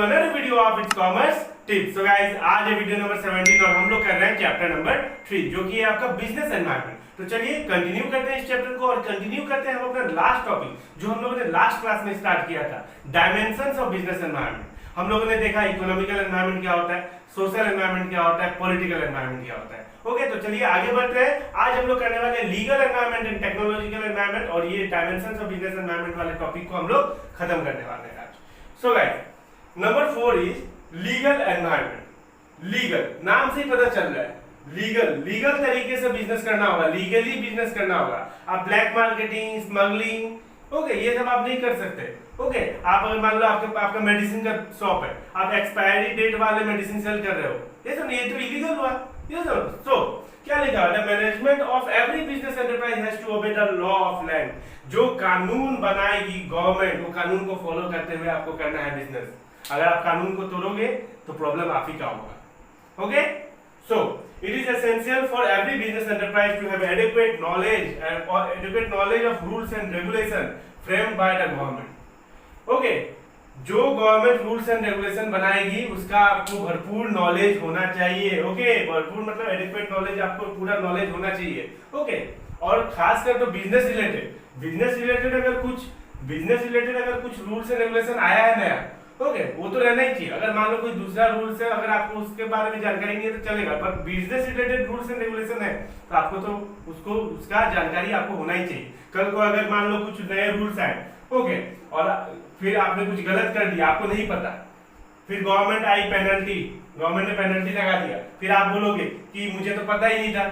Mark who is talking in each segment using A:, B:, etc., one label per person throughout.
A: Another video of its commerce tips. So guys, आज है video number 17 और हम लोग कर रहे हैं चैप्टर नंबर 3 जो कि है आपका बिजनेस एनवायरनमेंट। तो चलिए कंटिन्यू करते हैं इस चैप्टर को और कंटिन्यू करते हैं हम अपना लास्ट टॉपिक जो हम लोगों ने लास्ट क्लास में स्टार्ट किया था, डायमेंशंस ऑफ बिजनेस एनवायरनमेंट। हम लोगों ने देखा इकोनॉमिकल एनवायरनमेंट क्या होता है, सोशल एनवायरनमेंट क्या होता है, पॉलिटिकल एनवायरनमेंट क्या होता है। ओके, तो चलिए आगे बढ़ते हैं। आज हम लोग करने वाले हैं legal environment and technological environment और ये डायमेंशंस ऑफ बिजनेस एनवायरनमेंट वाले टॉपिक को हम लोग खत्म करने वाले हैं आज। So guys, number 4 is legal environment. Legal नाम से ही पता चल रहा है, लीगल तरीके से बिजनेस करना होगा, लीगली बिजनेस करना होगा। आप ब्लैक मार्केटिंग, स्मगलिंग, ओके, ये सब आप नहीं कर सकते। ओके, आप अगर मान लो आपका मेडिसिन का शॉप है, आप एक्सपायरी डेट वाले मेडिसिन सेल कर रहे हो, ये सब ये तो इलीगल हुआ। ये सब सो क्या लिखा है, the management of every business enterprise has to obey the law of land. जो कानून बनाएगी गवर्नमेंट, वो कानून को फॉलो करते हुए आपको करना है बिजनेस। अगर आप कानून को तोड़ोगे तो प्रॉब्लम आप ही का होगा। Okay, so it is essential for every business enterprise to have adequate knowledge of rules and regulation framed by the government. Okay, जो गवर्नमेंट रूल्स एंड रेगुलेशन बनाएगी उसका आपको भरपूर नॉलेज होना चाहिए। ओके, भरपूर मतलब एडिक्वेट नॉलेज, आपको पूरा नॉलेज होना चाहिए। ओके, और खासकर तो बिजनेस रिलेटेड अगर कुछ रूल्स एंड रेगुलेशन आया है नया, ओके, वो तो रहना ही चाहिए। अगर मान लो कोई दूसरा रूल्स है, अगर आपको उसके बारे में जानकारी नहीं है तो चलेगा, पर business related rules and regulation है तो आपको तो उसका जानकारी आपको होना ही चाहिए। कल को अगर मान लो कुछ नए रूल्स आए, ओके, और फिर आपने कुछ गलत कर दिया, आपको नहीं पता, फिर गवर्नमेंट ने पेनल्टी लगा दिया, फिर आप बोलोगे कि मुझे तो पता ही नहीं था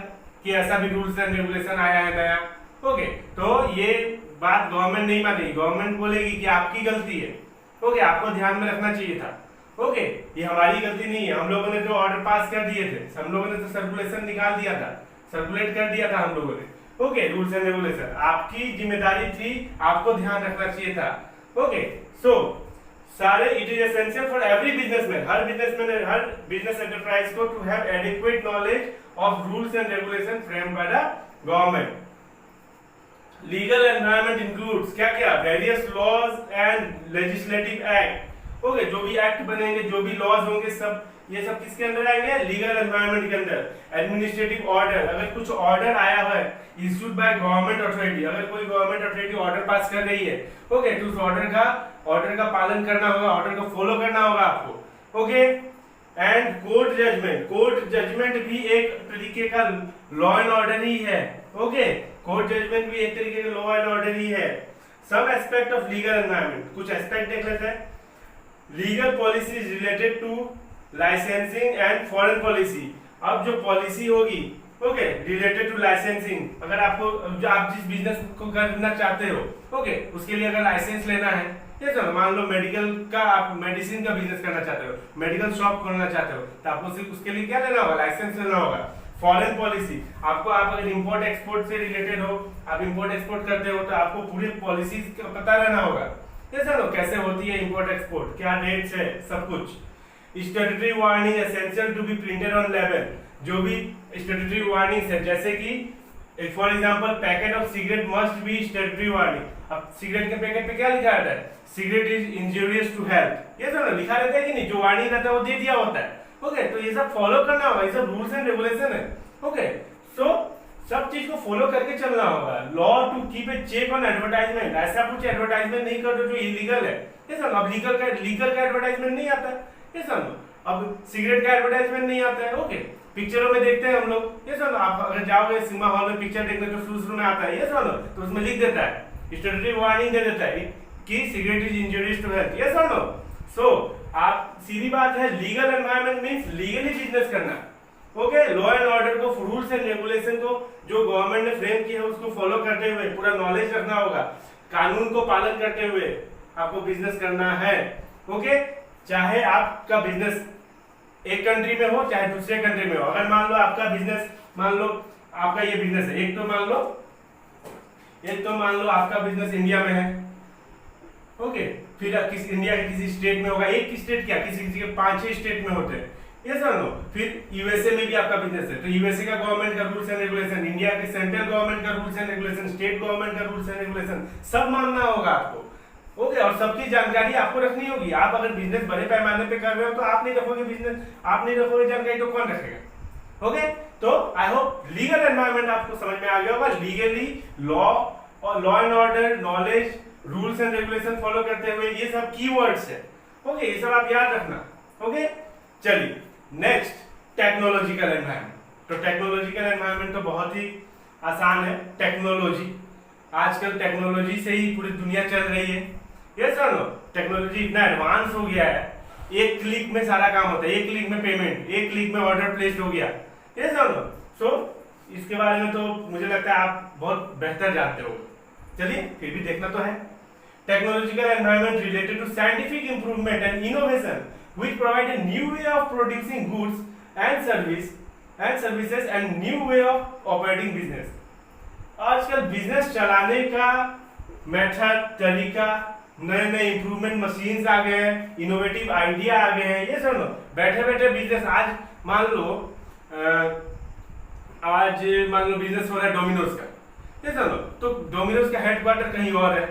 A: कि ऐसा भी रूल्स एंड रेगुलेशन आया है नया। ओके, तो ये बात गवर्नमेंट नहीं मानेगी, गवर्नमेंट बोलेगी कि आपकी गलती है। ओके, आपको ध्यान में रखना चाहिए था। ओके, ये हमारी गलती नहीं है, हम लोगों ने जो ऑर्डर पास कर दिए थे, हम लोगों ने तो सर्कुलेशन निकाल दिया था, सर्कुलेट कर दिया था हम लोगों ने। ओके, रूल्स एंड रेगुलेशन आपकी जिम्मेदारी थी, आपको ध्यान रखना चाहिए था। ओके, सो सारे it is essential for every businessman, हर बिजनेस एंटरप्राइज को to have adequate knowledge of rules and regulation framed by the government. Legal environment includes क्या क्या, various laws and legislative act. Okay, जो भी act बनेंगे, जो भी लॉज होंगे, सब ये सब किसके अंदर आएंगे, लीगल एनवायरनमेंट के अंदर। एडमिनिस्ट्रेटिव ऑर्डर, अगर कुछ ऑर्डर आया हुआ है इश्यूड बाय गवर्नमेंट अथॉरिटी, अगर कोई गवर्नमेंट अथॉरिटी ऑर्डर पास कर रही है, ओके, तो उस ऑर्डर का पालन करना होगा, ऑर्डर को फॉलो करना होगा आपको। ओके, एंड कोर्ट जजमेंट भी एक तरीके का लॉ एंड ऑर्डर ही है। ओके, कोर्ट जजमेंट भी एक तरीके का लॉ एंड ऑर्डर ही है। सब एस्पेक्ट ऑफ लीगल एनवायरनमेंट, कुछ एस्पेक्ट देख लेते हैं। Legal policy is related to licensing and foreign policy. अब जो पॉलिसी होगी, ओके, रिलेटेड टू लाइसेंसिंग, अगर आप जिस बिजनेस को करना चाहते हो, ओके, उसके लिए अगर लाइसेंस लेना है, ये सब मान लो आप मेडिसिन का बिजनेस करना चाहते हो, मेडिकल शॉप खोलना चाहते हो, तो आपको सिर्फ उसके लिए क्या लेना होगा, लाइसेंस लेना होगा। फॉरेन पॉलिसी, आप अगर इंपोर्ट एक्सपोर्ट से रिलेटेड हो, आप इंपोर्ट एक्सपोर्ट करते हो, तो आपको पूरी पॉलिसी का पता रहना होगा। ये सब कैसे होती है इंपोर्ट एक्सपोर्ट, क्या रेट्स है, सब कुछ। Statutory warning essential to be printed on label, जो भी स्टैट्यूटरी वार्निंग है, जैसे कि for example packet of cigarette must be statutory warning. अब सिगरेट के पैकेट पे क्या लिखा रहता है, cigarette is injurious to health, ये सब लिखा रहता है कि नहीं, जो वार्निंग रहता है वो दे दिया होता है। ओके, तो ये सब फॉलो करना होगा, ये सब रूल्स एंड रेगुलेशन है। ओके, सो सब चीज को फॉलो करके चलना होगा। Law to keep a check on advertisement, ऐसा कुछ एडवर्टाइजमेंट नहीं कर दो जो इलीगल है, ये सब। अब लीगल का एडवर्टाइजमेंट नहीं आता है, ये सब। अब सिगरेट का एडवर्टाइजमेंट नहीं आता है। ओके, पिक्चरों में देखते हैं हम लोग, ये सब। आप अगर जाओगे सिनेमा हॉल में पिक्चर देखने तो शुरू में आता है, ये सब, तो उसमें लिख देता है, स्टैट्यूटरी वार्निंग दे देता है कि cigarette is injurious to health, ये सब। सो आप सीधी बात है, legal environment means legally business करना। ओके, लॉ एंड ऑर्डर को, रूल्स एंड रेगुलेशन को जो गवर्नमेंट ने फ्रेम किया है उसको फॉलो करते हुए पूरा नॉलेज रखना होगा, कानून को पालन करते हुए आपको बिजनेस करना है। ओके, चाहे आपका बिजनेस एक कंट्री में हो चाहे दूसरे कंट्री में हो। अगर मान लो आपका बिजनेस, मान लो आपका ये बिजनेस है, एक तो मान लो आपका बिजनेस इंडिया में है। ओके, फिर इंडिया के किसी स्टेट में होगा, एक स्टेट क्या, किसी के 5-6 स्टेट में होते हैं, ये समझो। फिर यूएसए में भी आपका बिजनेस है, तो यूएसए का गवर्नमेंट का रूल्स एंड रेगुलेशन, इंडिया के सेंट्रल गवर्नमेंट का rules and regulation, state government का रूल्स एंड रेगुलेशन, सब मानना होगा आपको। ओके, और सबकी जानकारी आपको रखनी होगी। आप अगर बिजनेस बड़े पैमाने पे कर रहे हो तो आप नहीं रखोगे बिजनेस, आप नहीं रखोगे जानकारी तो कौन रखेगा। ओके, तो आई होप लीगल एनवायरनमेंट आपको समझ में आ गया होगा। लीगली लॉ और law and order, knowledge, rules and regulation follow करते हुए, ये सब कीवर्ड्स है। ओके, ये सब आप याद रखना। ओके, चलिए नेक्स्ट, टेक्नोलॉजिकल एनवायरनमेंट। तो टेक्नोलॉजिकल एनवायरनमेंट तो बहुत ही आसान है। टेक्नोलॉजी, आजकल टेक्नोलॉजी से ही पूरी दुनिया चल रही है। ये सर नो, टेक्नोलॉजी इतना एडवांस हो गया है, एक क्लिक में सारा काम होता है, एक क्लिक में पेमेंट, एक क्लिक में ऑर्डर प्लेस्ड हो गया। ये सर नो, सो इसके बारे में तो मुझे लगता है आप बहुत बेहतर जानते हो। चलिए फिर भी देखना तो है। Technological environment related to scientific improvement and innovation which provide a new way of producing goods and services and new way of operating business. आजकल बिजनेस चलाने का मेथड, तरीका, नए नए इंप्रूवमेंट मशीन्स आ गए हैं, इनोवेटिव आइडिया आ गए हैं। ये सुनो, बैठे बैठे बिजनेस, आज मान लो बिजनेस हो रहा है डोमिनोज का। ये सुनो, तो डोमिनोज का हेडक्वार्टर कहीं और है।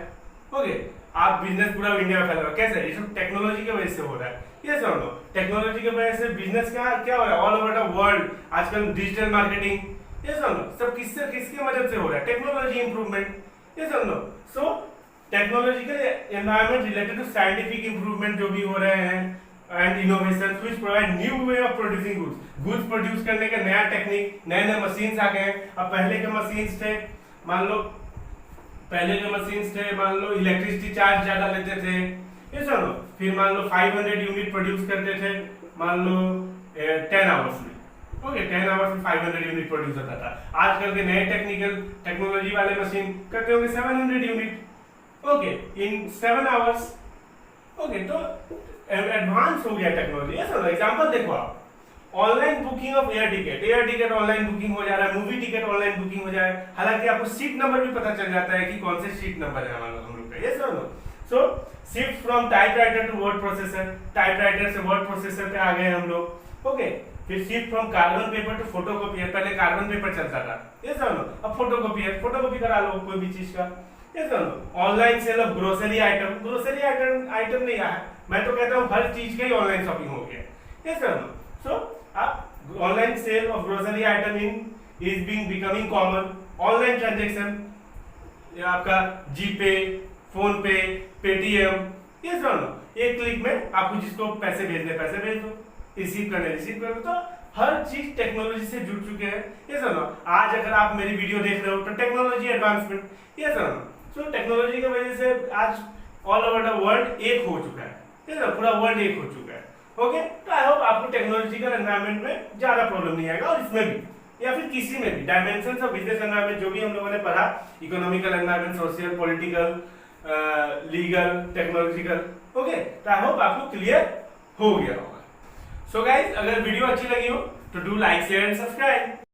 A: ओके, आप बिजनेस पूरा इंडिया में फैला रहे हो, कैसे? ये सब टेक्नोलॉजी की वजह से हो रहा है। ये सुनो, टेक्नोलॉजी की वजह से बिजनेस का क्या हो रहा है ऑल ओवर द वर्ल्ड। आजकल डिजिटल मार्केटिंग, ये सुनो, सब किसकी मदद से हो रहा है? Technology improvement. ये सुनो, so technological environment related to scientific improvement जो भी हो रहे हैं and innovation which provide new way of producing goods produce करने का नया टेक्निक, नए नए मशीन्स आ गए हैं। अब पहले के मशीन्स थे, मान लो इलेक्ट्रिसिटी चार्ज ज्यादा लेते थे। ये सुनो, फिर मान लो 500 यूनिट प्रोड्यूस करते थे, मान लो 10 आवर्स में। ओके, 10 आवर्स में 500 यूनिट प्रोड्यूस होता था। आजकल के नए टेक्नोलॉजी वाले मशीन करते होंगे 700 यूनिट। ओके, इन 7 आवर्स। ओके, तो एडवांस हो गया टेक्नोलॉजी। ऐसा एग्जांपल देखो आप, online booking of air ticket online booking हो जा रहा है, मूवी टिकट ऑनलाइन बुकिंग हो जाए। हालांकि आपको सीट नंबर भी पता चल जाता है कि कौन से सीट नंबर है हमारा हम लोग का। ये सब so shift from typewriter to word processor, typewriter से वर्ड प्रोसेसर पे आ गए हम लोग। ओके, फिर shift from carbon paper to photocopier. पहले कार्बन पेपर चलता था, ये सब अब फोटोकॉपी करा लो कोई भी चीज का। ये सब online sale of grocery item नहीं आया, मैं तो कहता हूँ हर चीज का ही ऑनलाइन शॉपिंग हो गया। ये सब सो आप online sale of grocery item is becoming common. Online transaction, आपका जीपे, फोन पे, पेटीएम, ये सब एक क्लिक में आपको जिसको पैसे भेजने पैसे भेज दो, रिसीव कर दो। तो हर चीज टेक्नोलॉजी से जुड़ चुके हैं। ये सब आज अगर आप मेरी वीडियो देख रहे हो तो टेक्नोलॉजी एडवांसमेंट। ये सब सो टेक्नोलॉजी की वजह से आज ऑल ओवर द वर्ल्ड एक हो चुका है। ये सब पूरा वर्ल्ड एक हो चुका है। ओके, तो आई होप आपको टेक्नोलॉजिकल एनवायरनमेंट में ज्यादा प्रॉब्लम नहीं आएगा, और इसमें भी या फिर किसी में भी डायमेंशंस ऑफ बिजनेस एनवायरनमेंट जो भी हम लोगों ने पढ़ा, economical environment, social, political, legal, technological. Okay, तो आई होप आपको क्लियर हो गया होगा। सो गाइस, अगर वीडियो अच्छी लगी हो तो do like, share and subscribe.